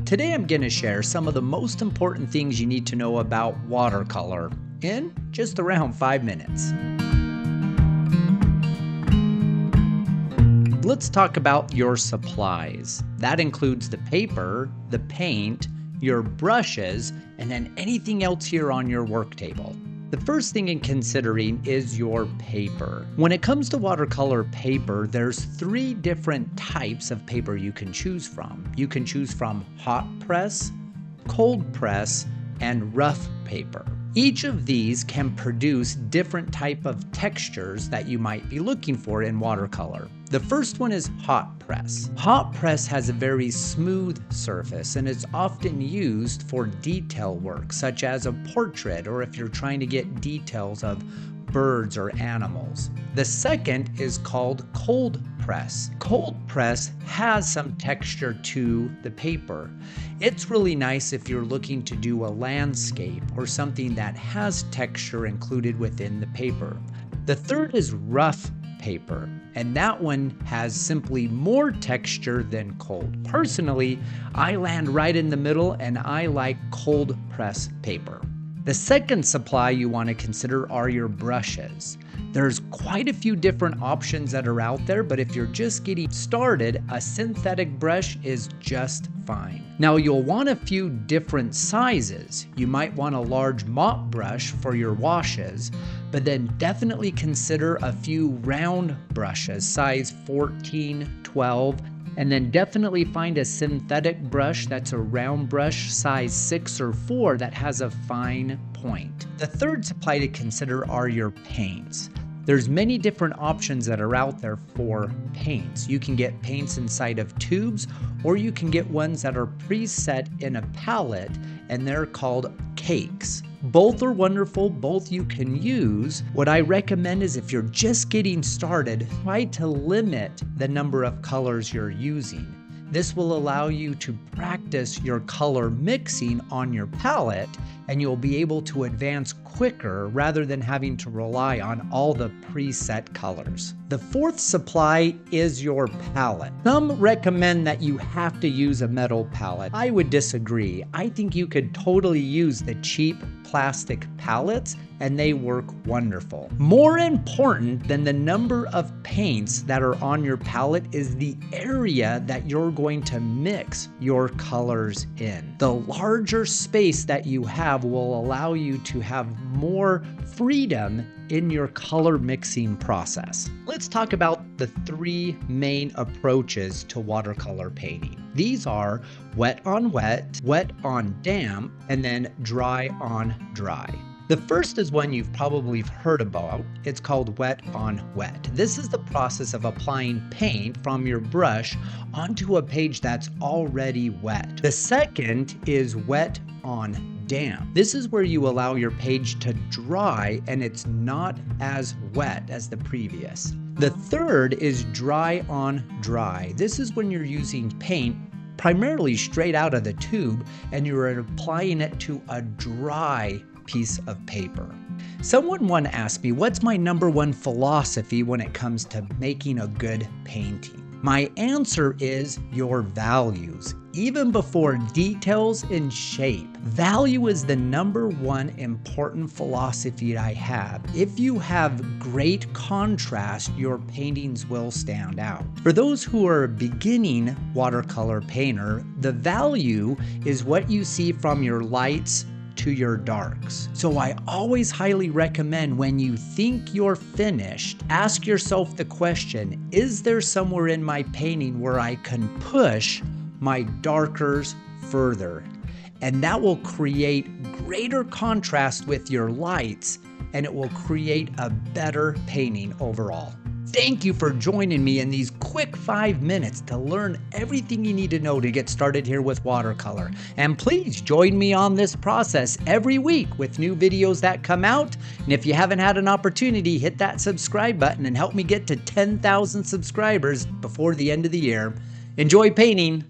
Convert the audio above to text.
Today I'm going to share some of the most important things you need to know about watercolor in just around 5 minutes. Let's talk about your supplies. That includes the paper, the paint, your brushes, and then anything else here on your work table. The first thing in considering is your paper. When it comes to watercolor paper, there's 3 different types of paper you can choose from. You can choose from hot press, cold press, and rough paper. Each of these can produce different type of textures that you might be looking for in watercolor. The first one is hot press. Hot press has a very smooth surface and it's often used for detail work, such as a portrait or if you're trying to get details of birds or animals. The second is called cold press. Cold press has some texture to the paper. It's really nice if you're looking to do a landscape or something that has texture included within the paper. The third is rough paper, and that one has simply more texture than cold. Personally, I land right in the middle and I like cold press paper. The second supply you want to consider are your brushes. There's quite a few different options that are out there, but if you're just getting started, a synthetic brush is just fine. Now you'll want a few different sizes. You might want a large mop brush for your washes, but then definitely consider a few round brushes, size 14, 12, and then definitely find a synthetic brush that's a round brush size 6 or 4 that has a fine point. The third supply to consider are your paints. There's many different options that are out there for paints. You can get paints inside of tubes, or you can get ones that are preset in a palette, and they're called cakes. Both are wonderful, both you can use. What I recommend is if you're just getting started, try to limit the number of colors you're using. This will allow you to practice your color mixing on your palette, and you'll be able to advance quicker rather than having to rely on all the preset colors. The fourth supply is your palette. Some recommend that you have to use a metal palette. I would disagree. I think you could totally use the cheap plastic palettes and they work wonderful. More important than the number of paints that are on your palette is the area that you're going to mix your colors in. The larger space that you have will allow you to have more freedom in your color mixing process. Let's talk about the 3 main approaches to watercolor painting. These are wet on wet, wet on damp, and then dry on dry. The first is one you've probably heard about. It's called wet on wet. This is the process of applying paint from your brush onto a page that's already wet. The second is wet on damp. This is where you allow your page to dry and it's not as wet as the previous. The third is dry on dry. This is when you're using paint primarily straight out of the tube and you're applying it to a dry piece of paper. Someone once asked me, what's my #1 philosophy when it comes to making a good painting? My answer is your values. Even before details and shape, value is the #1 important philosophy I have. If you have great contrast, your paintings will stand out. For those who are a beginning watercolor painter, the value is what you see from your lights to your darks. So I always highly recommend when you think you're finished, ask yourself the question, is there somewhere in my painting where I can push my darkers further? And that will create greater contrast with your lights and it will create a better painting overall. Thank you for joining me in these quick 5 minutes to learn everything you need to know to get started here with watercolor. And please join me on this process every week with new videos that come out. And if you haven't had an opportunity, hit that subscribe button and help me get to 10,000 subscribers before the end of the year. Enjoy painting.